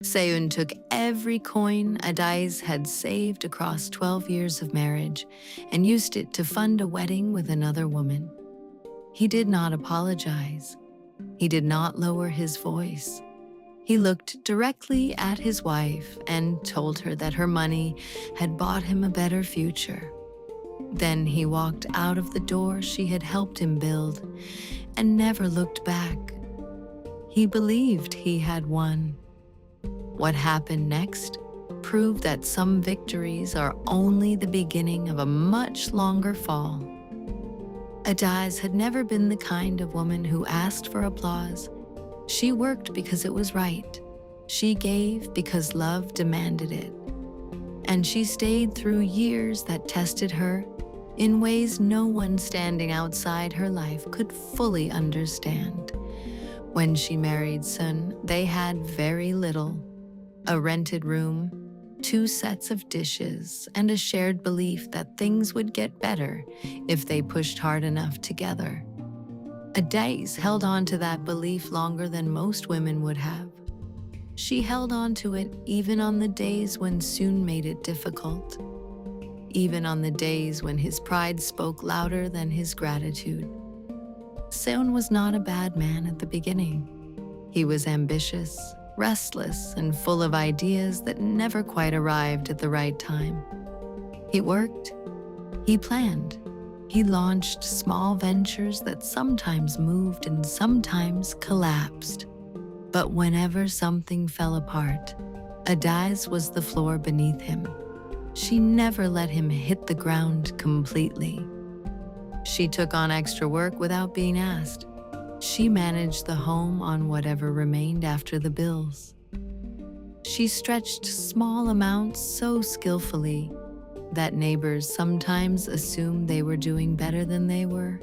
Seun took every coin Adaeze had saved across 12 years of marriage and used it to fund a wedding with another woman. He did not apologize. He did not lower his voice. He looked directly at his wife and told her that her money had bought him a better future. Then he walked out of the door she had helped him build and never looked back. He believed he had won. What happened next proved that some victories are only the beginning of a much longer fall. Adaeze had never been the kind of woman who asked for applause. She worked because it was right. She gave because love demanded it. And she stayed through years that tested her in ways no one standing outside her life could fully understand. When she married Seun, they had very little: a rented room, 2 sets of dishes, and a shared belief that things would get better if they pushed hard enough together. Adaeze held on to that belief longer than most women would have. She held on to it even on the days when Seun made it difficult, even on the days when his pride spoke louder than his gratitude. Seun was not a bad man at the beginning. He was ambitious, restless, and full of ideas that never quite arrived at the right time. He worked, he planned, he launched small ventures that sometimes moved and sometimes collapsed. But whenever something fell apart, Adaeze was the floor beneath him. She never let him hit the ground completely. She took on extra work without being asked. She managed the home on whatever remained after the bills. She stretched small amounts so skillfully that neighbors sometimes assumed they were doing better than they were.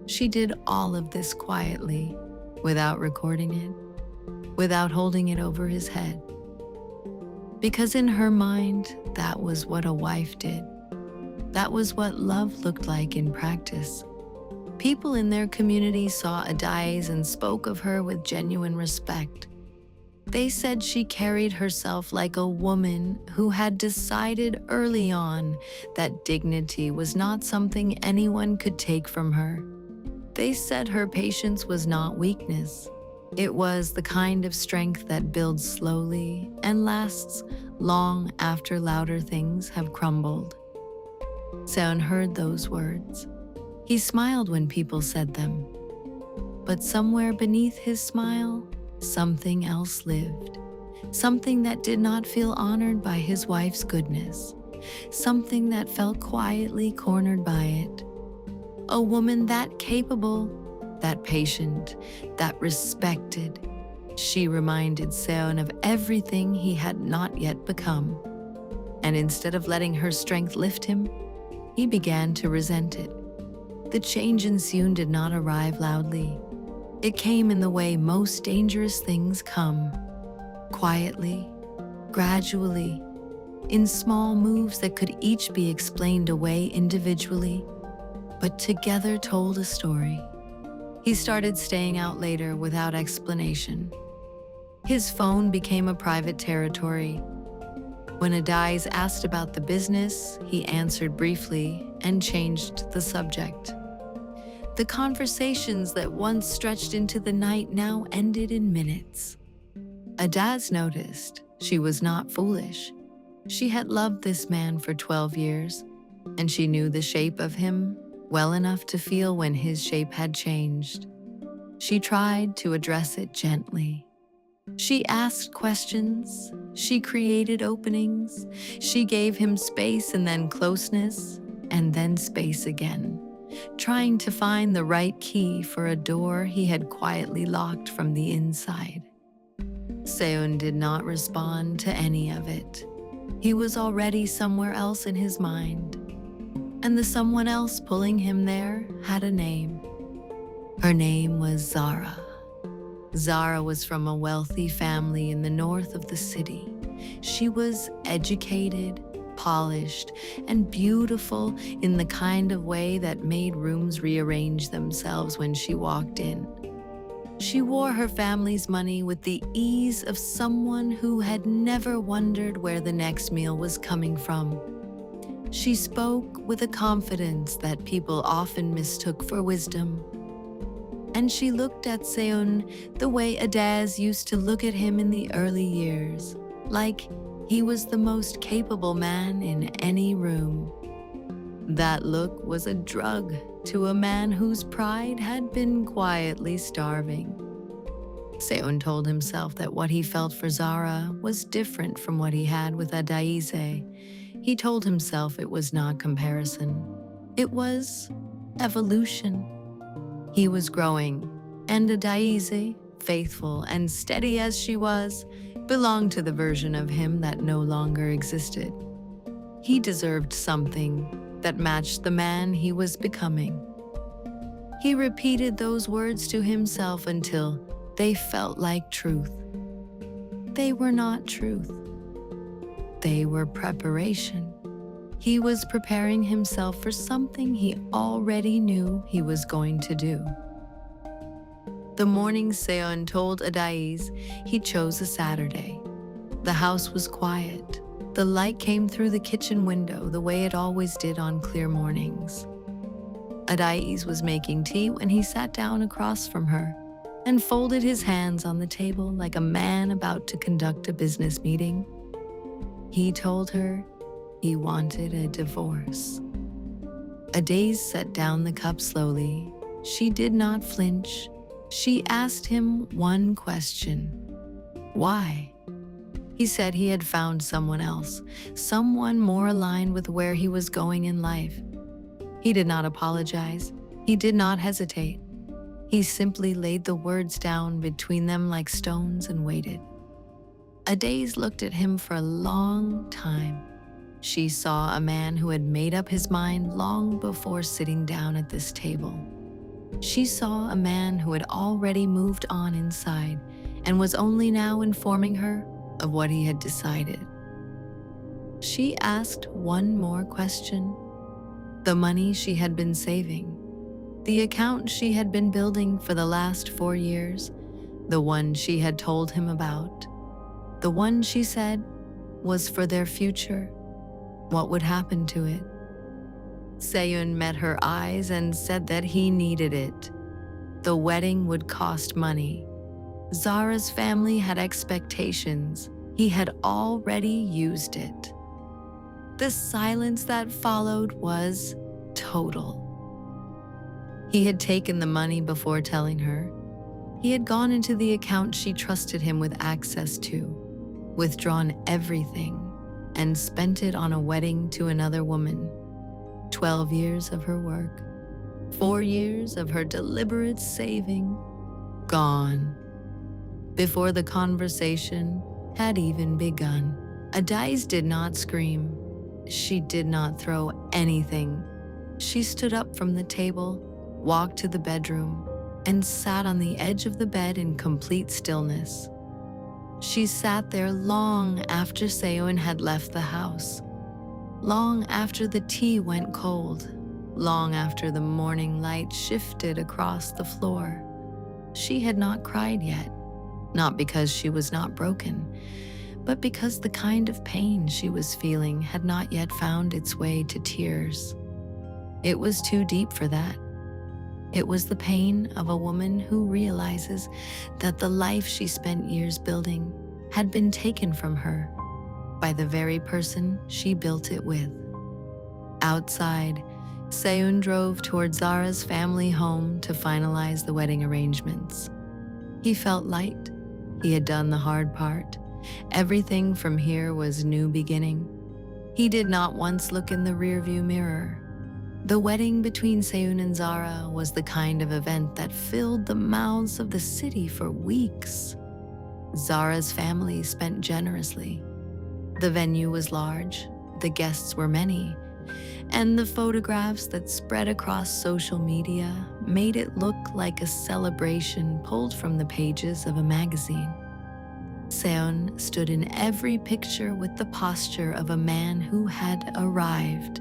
She did all of this quietly, without recording it, without holding it over his head. Because in her mind, that was what a wife did. That was what love looked like in practice. People in their community saw Adaeze and spoke of her with genuine respect. They said she carried herself like a woman who had decided early on that dignity was not something anyone could take from her. They said her patience was not weakness. It was the kind of strength that builds slowly and lasts long after louder things have crumbled. Seun heard those words. He smiled when people said them. But somewhere beneath his smile, something else lived. Something that did not feel honored by his wife's goodness. Something that felt quietly cornered by it. A woman that capable, that patient, that respected. She reminded Seun of everything he had not yet become. And instead of letting her strength lift him, he began to resent it. The change in Seun did not arrive loudly. It came in the way most dangerous things come. Quietly, gradually, in small moves that could each be explained away individually, but together told a story. He started staying out later without explanation. His phone became a private territory. When Adaeze asked about the business, he answered briefly and changed the subject. The conversations that once stretched into the night now ended in minutes. Adaeze noticed she was not foolish. She had loved this man for 12 years, and she knew the shape of him well enough to feel when his shape had changed. She tried to address it gently. She asked questions. She created openings. She gave him space and then closeness, and then space again, trying to find the right key for a door he had quietly locked from the inside. Seun did not respond to any of it. He was already somewhere else in his mind, and the someone else pulling him there had a name. Her name was Zara. Zara was from a wealthy family in the north of the city. She was educated, polished, and beautiful in the kind of way that made rooms rearrange themselves when she walked in. She wore her family's money with the ease of someone who had never wondered where the next meal was coming from. She spoke with a confidence that people often mistook for wisdom. And she looked at Seun the way Adaeze used to look at him in the early years, like he was the most capable man in any room. That look was a drug to a man whose pride had been quietly starving. Seun told himself that what he felt for Zara was different from what he had with Adaeze. He told himself it was not comparison. It was evolution. He was growing, and Adaeze, faithful and steady as she was, belonged to the version of him that no longer existed. He deserved something that matched the man he was becoming. He repeated those words to himself until they felt like truth. They were not truth. They were preparation. He was preparing himself for something he already knew he was going to do. The morning Seun told Adaeze he chose a Saturday. The house was quiet. The light came through the kitchen window the way it always did on clear mornings. Adaeze was making tea when he sat down across from her and folded his hands on the table like a man about to conduct a business meeting. He told her he wanted a divorce. Adaeze set down the cup slowly. She did not flinch. She asked him one question. Why? He said he had found someone else, someone more aligned with where he was going in life. He did not apologize. He did not hesitate. He simply laid the words down between them like stones and waited. Adaeze looked at him for a long time. She saw a man who had made up his mind long before sitting down at this table. She saw a man who had already moved on inside and was only now informing her of what he had decided. She asked one more question. The money she had been saving, the account she had been building for the last 4 years, the one she had told him about, the one she said was for their future. What would happen to it? Seun met her eyes and said that he needed it. The wedding would cost money. Zara's family had expectations. He had already used it. The silence that followed was total. He had taken the money before telling her. He had gone into the account she trusted him with access to, withdrawn everything, and spent it on a wedding to another woman. 12 years of her work, 4 years of her deliberate saving, gone. Before the conversation had even begun, Adaeze did not scream. She did not throw anything. She stood up from the table, walked to the bedroom, and sat on the edge of the bed in complete stillness. She sat there long after Seun had left the house, long after the tea went cold, long after the morning light shifted across the floor. She had not cried yet, not because she was not broken, but because the kind of pain she was feeling had not yet found its way to tears. It was too deep for that. It was the pain of a woman who realizes that the life she spent years building had been taken from her by the very person she built it with. Outside, Seun drove toward Zara's family home to finalize the wedding arrangements. He felt light. He had done the hard part. Everything from here was new beginning. He did not once look in the rearview mirror. The wedding between Seun and Zara was the kind of event that filled the mouths of the city for weeks. Zara's family spent generously. The venue was large, the guests were many, and the photographs that spread across social media made it look like a celebration pulled from the pages of a magazine. Seun stood in every picture with the posture of a man who had arrived,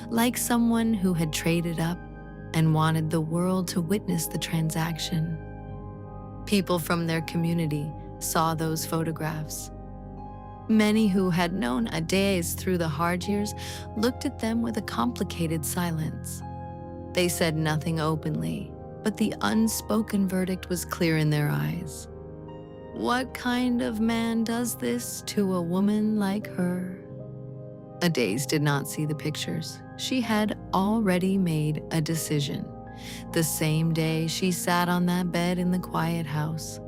like someone who had traded up and wanted the world to witness the transaction. People from their community saw those photographs. Many who had known Adaeze through the hard years looked at them with a complicated silence. They said nothing openly, but the unspoken verdict was clear in their eyes. What kind of man does this to a woman like her? Adaeze did not see the pictures. She had already made a decision. The same day she sat on that bed in the quiet house.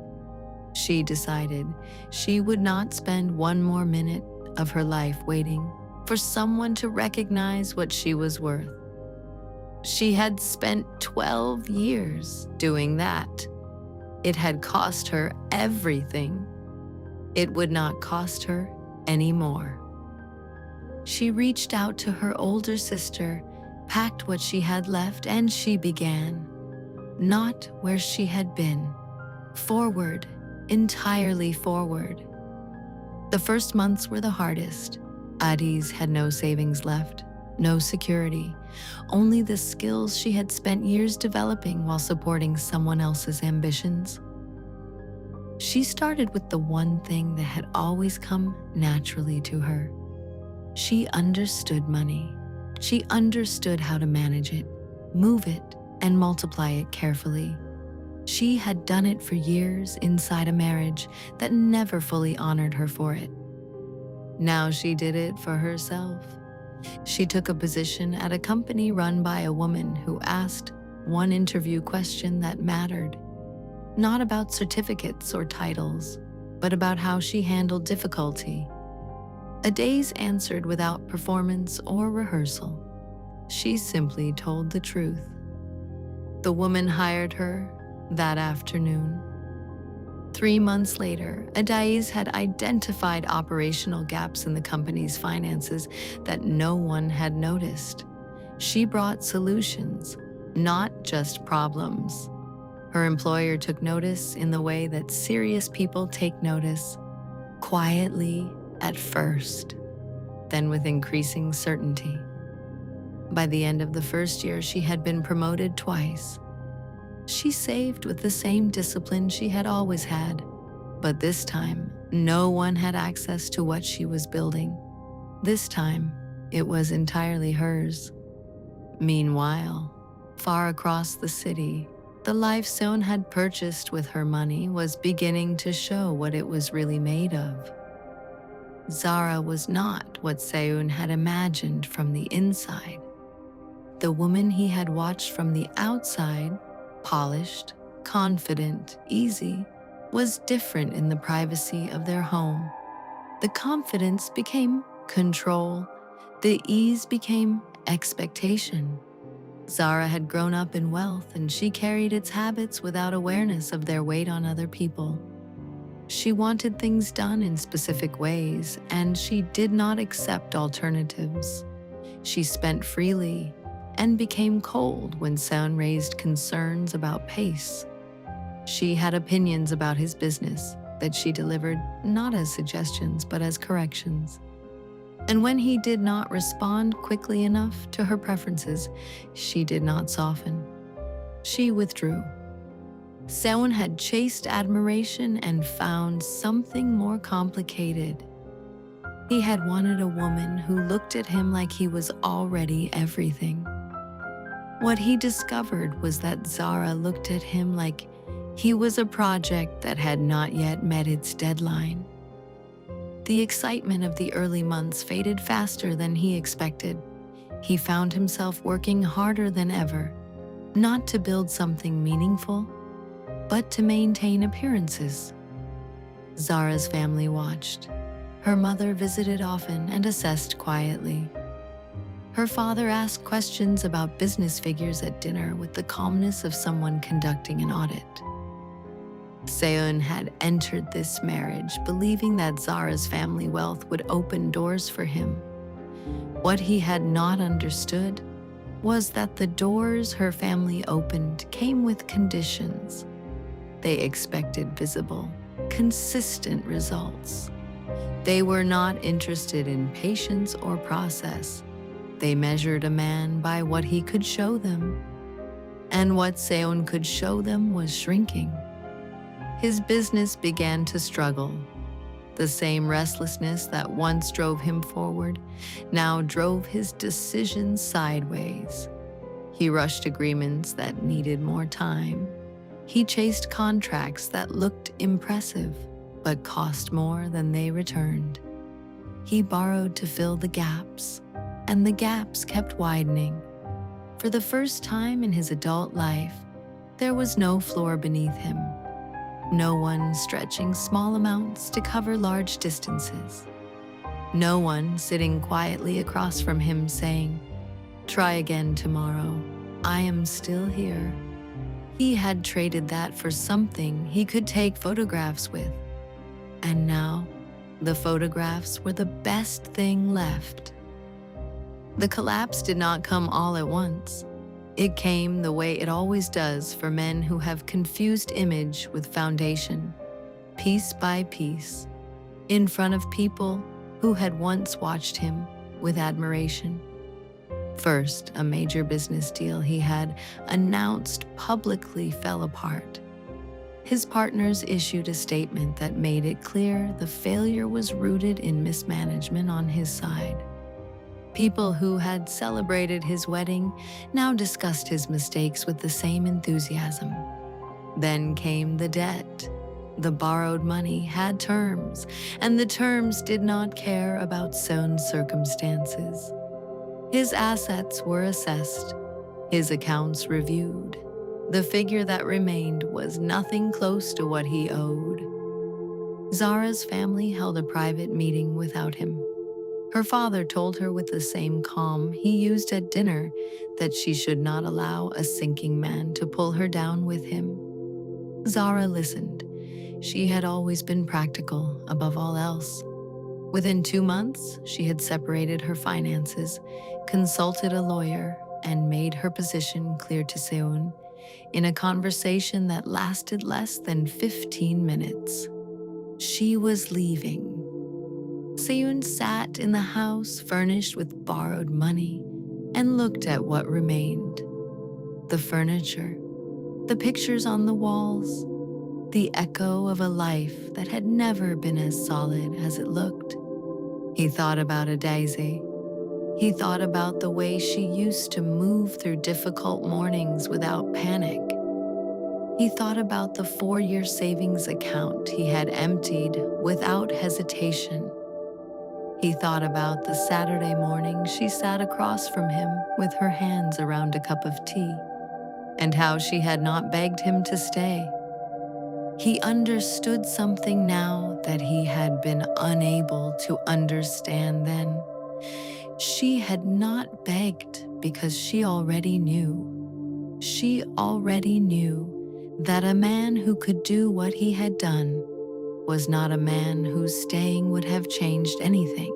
She decided she would not spend one more minute of her life waiting for someone to recognize what she was worth. She had spent 12 years doing that. It had cost her everything. It would not cost her any more. She reached out to her older sister, packed what she had left, and she began. Not where she had been. Forward. Entirely forward. The first months were the hardest. Adaeze had no savings left, no security, only the skills she had spent years developing while supporting someone else's ambitions. She started with the one thing that had always come naturally to her. She understood money. She understood how to manage it, move it, and multiply it carefully. She had done it for years inside a marriage that never fully honored her for it. Now she did it for herself. She took a position at a company run by a woman who asked one interview question that mattered. Not about certificates or titles, but about how she handled difficulty. Adaeze answered without performance or rehearsal. She simply told the truth. The woman hired her that afternoon. 3 months later, Adaeze had identified operational gaps in the company's finances that no one had noticed. She brought solutions, not just problems. Her employer took notice in the way that serious people take notice, quietly at first, then with increasing certainty. By the end of the first year, she had been promoted twice. She saved with the same discipline she had always had, but this time, no one had access to what she was building. This time, it was entirely hers. Meanwhile, far across the city, the life Seun had purchased with her money was beginning to show what it was really made of. Zara was not what Seun had imagined from the inside. The woman he had watched from the outside, polished, confident, easy, was different in the privacy of their home. The confidence became control. The ease became expectation. Zara had grown up in wealth, and she carried its habits without awareness of their weight on other people. She wanted things done in specific ways, and she did not accept alternatives. She spent freely and became cold when Seun raised concerns about pace. She had opinions about his business that she delivered not as suggestions but as corrections. And when he did not respond quickly enough to her preferences, she did not soften. She withdrew. Seun had chased admiration and found something more complicated. He had wanted a woman who looked at him like he was already everything. What he discovered was that Zara looked at him like he was a project that had not yet met its deadline. The excitement of the early months faded faster than he expected. He found himself working harder than ever, not to build something meaningful, but to maintain appearances. Zara's family watched. Her mother visited often and assessed quietly. Her father asked questions about business figures at dinner with the calmness of someone conducting an audit. Seun had entered this marriage believing that Zara's family wealth would open doors for him. What he had not understood was that the doors her family opened came with conditions. They expected visible, consistent results. They were not interested in patience or process. They measured a man by what he could show them. And what Seun could show them was shrinking. His business began to struggle. The same restlessness that once drove him forward now drove his decisions sideways. He rushed agreements that needed more time. He chased contracts that looked impressive but cost more than they returned. He borrowed to fill the gaps, and the gaps kept widening. For the first time in his adult life, there was no floor beneath him. No one stretching small amounts to cover large distances. No one sitting quietly across from him saying, "Try again tomorrow. I am still here." He had traded that for something he could take photographs with. And now, the photographs were the best thing left. The collapse did not come all at once. It came the way it always does for men who have confused image with foundation, piece by piece, in front of people who had once watched him with admiration. First, a major business deal he had announced publicly fell apart. His partners issued a statement that made it clear the failure was rooted in mismanagement on his side. People who had celebrated his wedding now discussed his mistakes with the same enthusiasm. Then came the debt. The borrowed money had terms, and the terms did not care about Seun's circumstances. His assets were assessed, his accounts reviewed. The figure that remained was nothing close to what he owed. Zara's family held a private meeting without him. Her father told her with the same calm he used at dinner that she should not allow a sinking man to pull her down with him. Zara listened. She had always been practical above all else. Within 2 months, she had separated her finances, consulted a lawyer, and made her position clear to Seun in a conversation that lasted less than 15 minutes. She was leaving. Seun sat in the house furnished with borrowed money and looked at what remained. The furniture, the pictures on the walls, the echo of a life that had never been as solid as it looked. He thought about Adaeze. He thought about the way she used to move through difficult mornings without panic. He thought about the 4-year savings account he had emptied without hesitation. He thought about the Saturday morning she sat across from him with her hands around a cup of tea, and how she had not begged him to stay. He understood something now that he had been unable to understand then. She had not begged because she already knew. She already knew that a man who could do what he had done was not a man whose staying would have changed anything.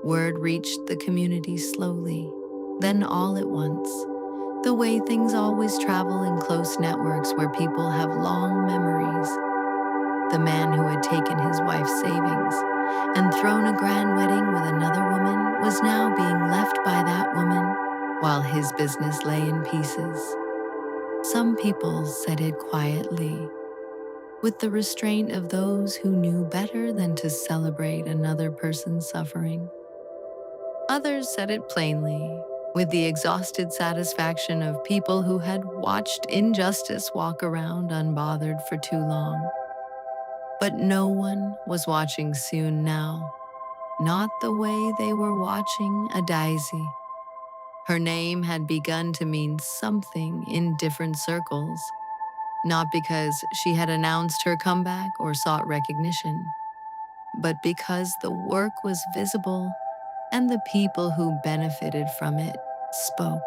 Word reached the community slowly, then all at once, the way things always travel in close networks where people have long memories. The man who had taken his wife's savings and thrown a grand wedding with another woman was now being left by that woman while his business lay in pieces. Some people said it quietly, with the restraint of those who knew better than to celebrate another person's suffering. Others said it plainly, with the exhausted satisfaction of people who had watched injustice walk around unbothered for too long. But no one was watching Seun now, not the way they were watching Adaeze. Her name had begun to mean something in different circles, not because she had announced her comeback or sought recognition, but because the work was visible and the people who benefited from it spoke.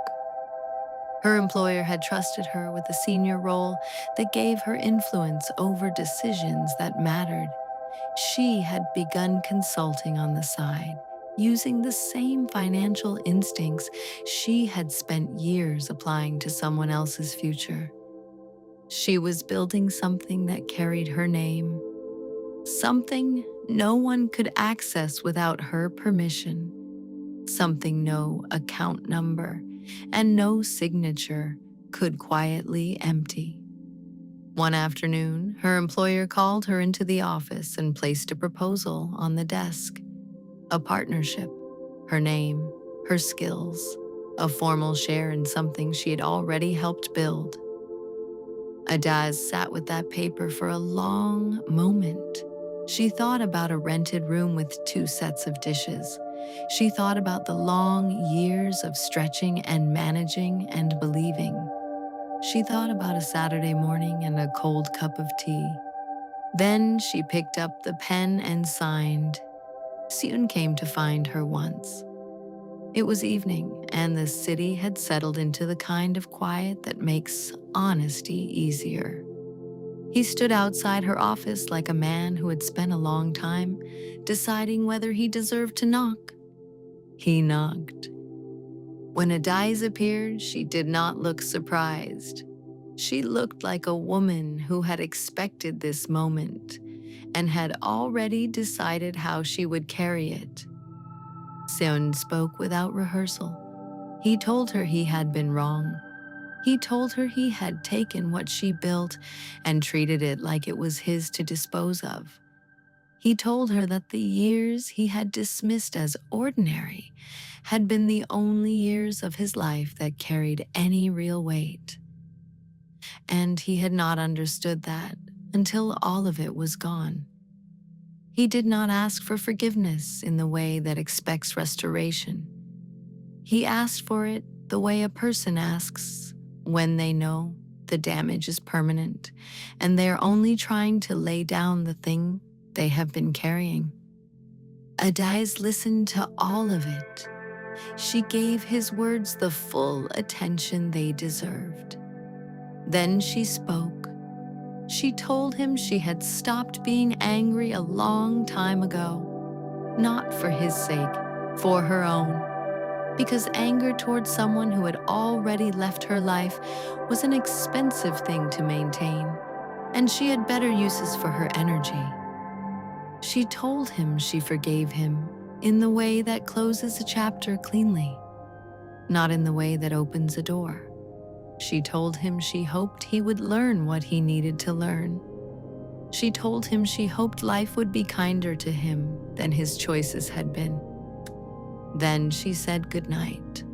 Her employer had trusted her with a senior role that gave her influence over decisions that mattered. She had begun consulting on the side, using the same financial instincts she had spent years applying to someone else's future. She was building something that carried her name, something no one could access without her permission, something no account number and no signature could quietly empty. One afternoon, her employer called her into the office and placed a proposal on the desk. A partnership, her name, her skills, a formal share in something she had already helped build. Adaeze sat with that paper for a long moment. She thought about a rented room with 2 sets of dishes. She thought about the long years of stretching and managing and believing. She thought about a Saturday morning and a cold cup of tea. Then she picked up the pen and signed. Seun came to find her once. It was evening, and the city had settled into the kind of quiet that makes honesty easier. He stood outside her office like a man who had spent a long time deciding whether he deserved to knock. He knocked. When Adaeze appeared, she did not look surprised. She looked like a woman who had expected this moment and had already decided how she would carry it. Seun spoke without rehearsal. He told her he had been wrong. He told her he had taken what she built and treated it like it was his to dispose of. He told her that the years he had dismissed as ordinary had been the only years of his life that carried any real weight. And he had not understood that until all of it was gone. He did not ask for forgiveness in the way that expects restoration. He asked for it the way a person asks when they know the damage is permanent and they're only trying to lay down the thing they have been carrying. Adaeze listened to all of it. She gave his words the full attention they deserved. Then she spoke. She told him she had stopped being angry a long time ago, not for his sake, for her own, because anger towards someone who had already left her life was an expensive thing to maintain, and she had better uses for her energy. She told him she forgave him in the way that closes a chapter cleanly, not in the way that opens a door. She told him she hoped he would learn what he needed to learn. She told him she hoped life would be kinder to him than his choices had been. Then she said goodnight.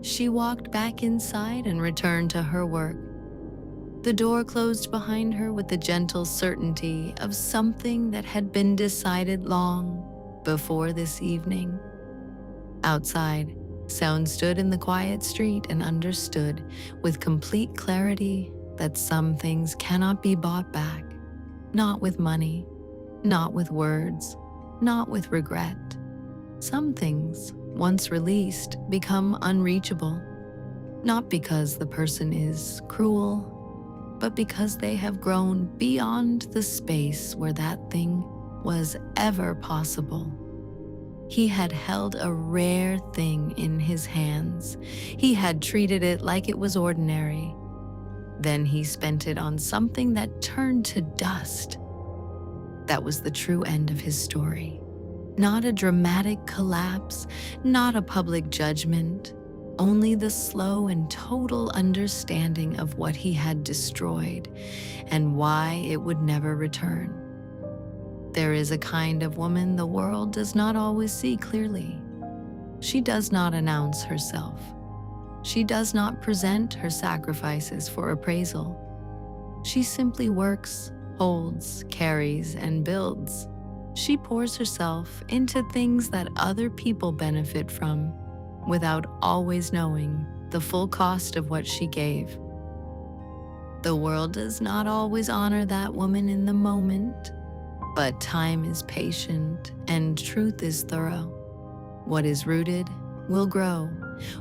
She walked back inside and returned to her work. The door closed behind her with the gentle certainty of something that had been decided long before this evening. Outside, Seun stood in the quiet street and understood with complete clarity that some things cannot be bought back, not with money, not with words, not with regret. Some things, once released, become unreachable, not because the person is cruel, but because they have grown beyond the space where that thing was ever possible. He had held a rare thing in his hands. He had treated it like it was ordinary. Then he spent it on something that turned to dust. That was the true end of his story. Not a dramatic collapse, not a public judgment, only the slow and total understanding of what he had destroyed and why it would never return. There is a kind of woman the world does not always see clearly. She does not announce herself. She does not present her sacrifices for appraisal. She simply works, holds, carries, and builds. She pours herself into things that other people benefit from without always knowing the full cost of what she gave. The world does not always honor that woman in the moment, but time is patient and truth is thorough. What is rooted will grow.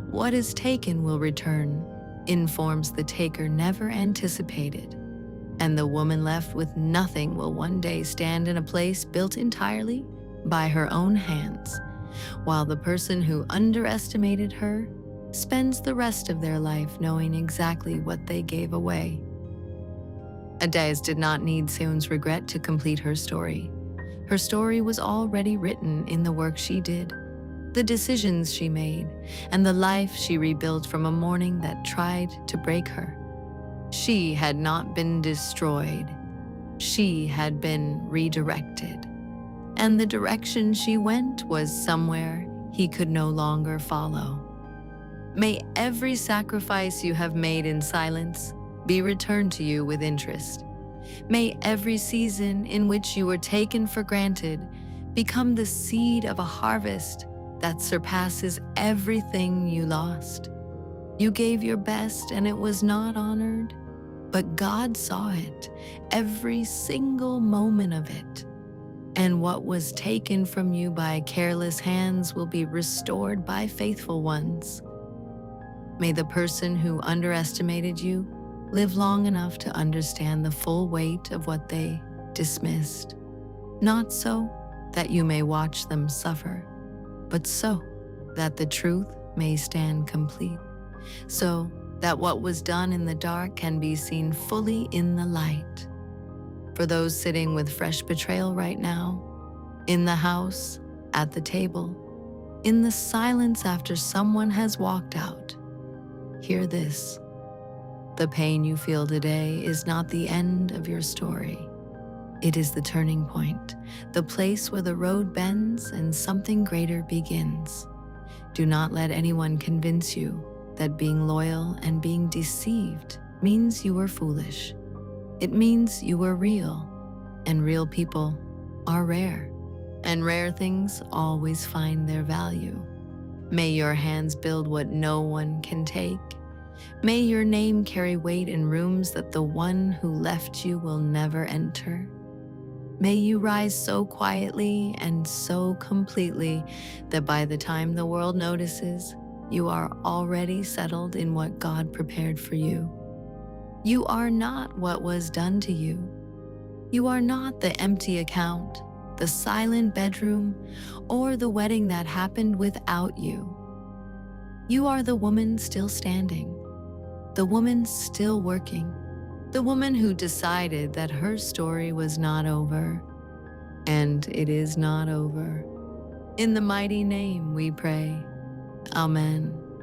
What is taken will return, informs the taker never anticipated. And the woman left with nothing will one day stand in a place built entirely by her own hands, while the person who underestimated her spends the rest of their life knowing exactly what they gave away. Adaeze did not need Seun's regret to complete her story. Her story was already written in the work she did, the decisions she made, and the life she rebuilt from a morning that tried to break her. She had not been destroyed. She had been redirected. And the direction she went was somewhere he could no longer follow. May every sacrifice you have made in silence be returned to you with interest. May every season in which you were taken for granted become the seed of a harvest that surpasses everything you lost. You gave your best and it was not honored, but God saw it, every single moment of it. And what was taken from you by careless hands will be restored by faithful ones. May the person who underestimated you live long enough to understand the full weight of what they dismissed. Not so that you may watch them suffer, but so that the truth may stand complete, so that what was done in the dark can be seen fully in the light. For those sitting with fresh betrayal right now, in the house, at the table, in the silence after someone has walked out, hear this. The pain you feel today is not the end of your story. It is the turning point, the place where the road bends and something greater begins. Do not let anyone convince you that being loyal and being deceived means you were foolish. It means you were real, and real people are rare, and rare things always find their value. May your hands build what no one can take. May your name carry weight in rooms that the one who left you will never enter. May you rise so quietly and so completely that by the time the world notices, you are already settled in what God prepared for you. You are not what was done to you. You are not the empty account, the silent bedroom, or the wedding that happened without you. You are the woman still standing, the woman still working, the woman who decided that her story was not over, and it is not over. In the mighty name we pray. Amen.